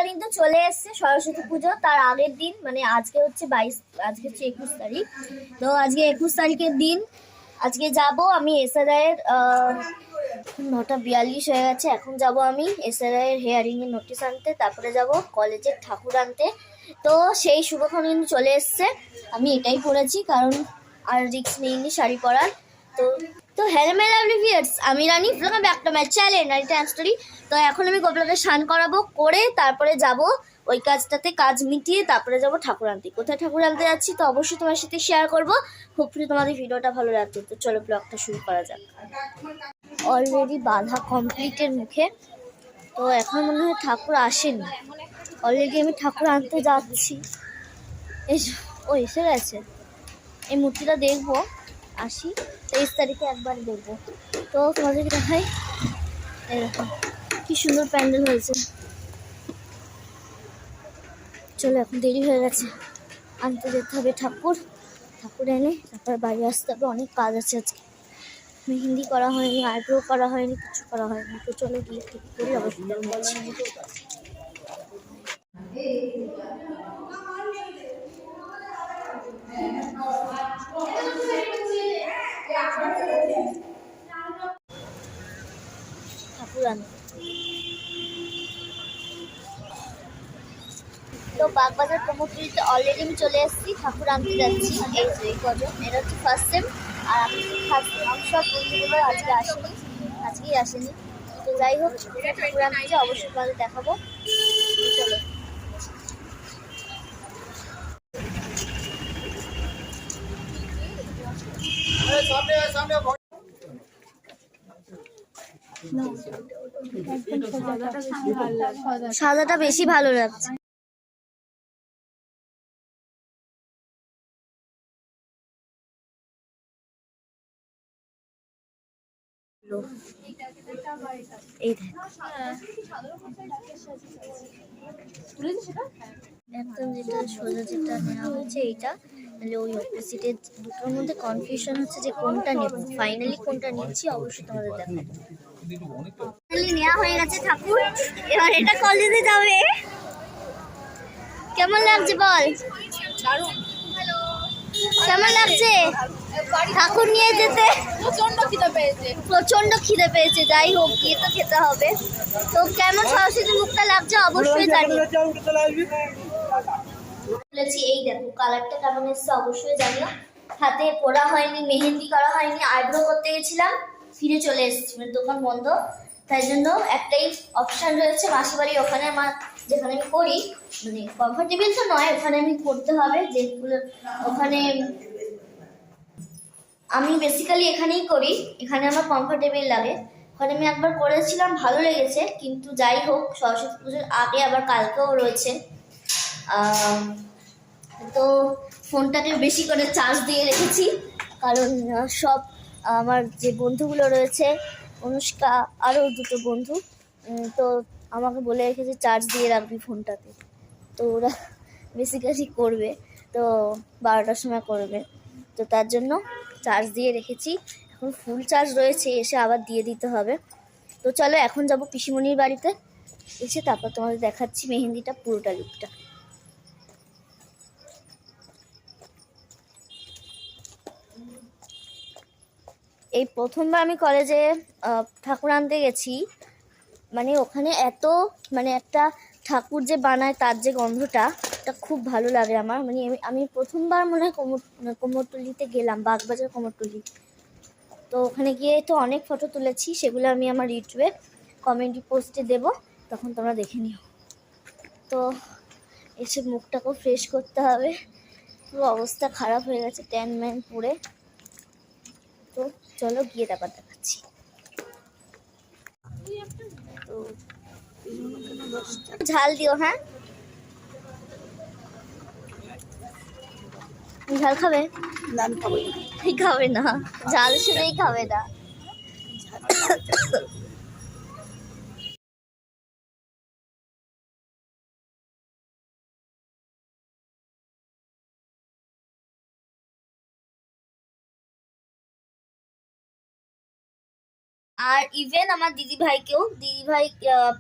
তারিখ তো চলে এসছে সরস্বতী পুজো, তার আগের দিন, মানে আজকে হচ্ছে 22, আজকে হচ্ছে 21 তারিখ। তো আজকে 21 তারিখের দিন। আজকে যাব আমি এসআরআই এর 9:42 হয়ে গেছে। এখন যাব আমি এসআরআই এর হেয়ারিং এর নোটিশ আনতে, তারপরে যাব কলেজের ঠাকুর আনতে। তো সেই শুভক্ষণ কিন্তু চলে এসছে। আমি এটাই পরেছি কারণ আর রিস্ক নেইনি শাড়ি পরার। তো তো হ্যালো মাই লাভলি ভিউয়ার্স, আমি Rani, welcome back to my channel Rani time story. তো এখন আমি গোপালকে স্নান করাবো, করে তারপরে যাব ওই কাজটাতে, কাজ মিটিয়ে তারপরে যাব ঠাকুর আনতে। কোথায় ঠাকুর আনতে যাচ্ছি তো অবশ্যই তোমার সাথে শেয়ার করবো। হোপফুলি তোমাদের ভিডিওটা ভালো লাগছে। তো চলো ব্লগটা শুরু করা যাক। অলরেডি বাঁধা কমপ্লিটের মুখে, তো এখন মনে হয় ঠাকুর আসেনি। অলরেডি আমি ঠাকুর আনতে যাচ্ছি। ও এসে গেছে। এই মূর্তিটা দেখবো, আসি 23 তারিখে একবার দেখবো। তো তোমাদেরকে দেখাই, এরকম কি সুন্দর প্যান্ডেল হয়েছে। চলো, এখন দেরি হয়ে গেছে, আনতে যেতে হবে ঠাকুর। ঠাকুর এনে তারপর বাড়ি আসতে হবে, অনেক কাজ আছে আজকে। মেহেন্দি করা হয়নি, আইব্রো করা হয়নি, কিছু করা হয়নি। তো চলো গিয়ে ঠিক করি, অবশ্যই ঠাকুর আনতে। তো বাগবাজার প্রমোটরিতে অলরেডি আমি চলে এসেছি, ঠাকুর আনতে যাচ্ছি। এই যে এই কজন, এটা হচ্ছে ফার্স্ট সেম। আর আমি ফার্স্ট সেম, আমি সব বন্ধুগুলো আজকেই আসেনি। তো যাই হোক, ঠাকুর আনতে অবশ্যই তোমাদের দেখাবো। চলো। সাদাটা বেশি ভালো লাগছে। এই একদম যেটা সোজা যেটা নেওয়া হচ্ছে এইটা, তাহলে ওই অপোজিটের দুটোর মধ্যে কনফিউশন হচ্ছে যে কোনটা নেব। ফাইনালি কোনটা নিচ্ছি অবশ্যই তোমাদের দেখাবো। ফাইনালি নেওয়া হয়ে গেছে ঠাকুর, এবার এটা কলেজে যাবে। কেমন লাগছে বল? কেমন লাগছে ঠাকুর নিয়ে যেতে? প্রচন্ড খিদে পেয়েছে। যাই হোক, গিয়ে তো খেতে হবে। তো কেমন সরস্বতী মুখটা লাগছে অবশ্যই জানি। এই দেখো কালারটা কেমন এসছে অবশ্যই জানিও। হাতে পড়া হয়নি, মেহেন্দি করা হয়নি, আইব্রো করতে গেছিলাম, ফিরে চলে এসেছি, মানে দোকান বন্ধ। তাই জন্য একটাই অপশান রয়েছে মাসির বাড়ি, ওখানে আমার যেখানে আমি করি, মানে কমফোর্টেবল তো নয়, ওখানে আমি করতে হবে। যেগুলো ওখানে আমি বেসিক্যালি এখানেই করি, এখানে আমার কমফোর্টেবল লাগে। ওখানে আমি একবার করেছিলাম, ভালো লেগেছে। কিন্তু যাই হোক, সরস্বতী পুজোর আগে আবার কালকেও রয়েছে। তো ফোনটাকে বেশি করে চার্জ দিয়ে রেখেছি, কারণ সব আমার যে বন্ধুগুলো রয়েছে, অনুষ্কা আরও দুটো বন্ধু, তো আমাকে বলে রেখেছে চার্জ দিয়ে রাখবি ফোনটাতে। তো ওরা বেসিক্যালি করবে, তো 12টার সময় করবে, তো তার জন্য চার্জ দিয়ে রেখেছি। এখন ফুল চার্জ রয়েছে, এসে আবার দিয়ে দিতে হবে। তো চলো এখন যাব পিসিমণির বাড়িতে, এসে তারপর তোমাদের দেখাচ্ছি মেহেন্দিটা পুরোটা লুকটা। এই প্রথমবার আমি কলেজে ঠাকুর আনতে গেছি, মানে ওখানে এত, মানে একটা ঠাকুর যে বানায় তার যে গন্ধটা, এটা খুব ভালো লাগে আমার। মানে আমি প্রথমবার মনে হয় কোমরটুলিতে গেলাম, বাগবাজার কোমরটুলি। তো ওখানে গিয়ে তো অনেক ফটো তুলেছি, সেগুলো আমি আমার ইউটিউবে কমেন্টি পোস্টে দেব, তখন তোমরা দেখে নিও। তো এসে মুখটাকেও ফ্রেশ করতে হবে, পুরো অবস্থা খারাপ হয়ে গেছে ট্যান ম্যান পুড়ে। তো চলো গিয়ে তারপর দেখাচ্ছি। তো ঝাল দিও, হ্যাঁ ঝাল খাবে? খাবে না, ঝাল শুনেই খাবে না। আর ইভেন আমার দিদিভাই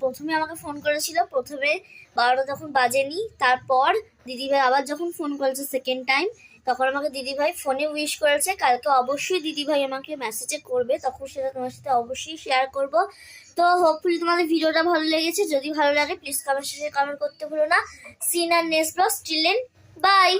প্রথমে আমাকে ফোন করেছিল, প্রথমে 12টা যখন বাজেনি, তারপর দিদিভাই আবার যখন ফোন করেছে সেকেন্ড টাইম, তখন আমাকে দিদিভাই ফোনে উইশ করেছে। কালকে অবশ্যই দিদিভাই আমাকে মেসেজে করবে, তখন সেটা তোমার সাথে অবশ্যই শেয়ার করব। তো হোপফুলি তোমাদের ভিডিওটা ভালো লেগেছে। যদি ভালো লাগে প্লিজ কমেন্ট সেকশনে কমেন্ট করতে ভুলো না। সিন আর next blog, till then by.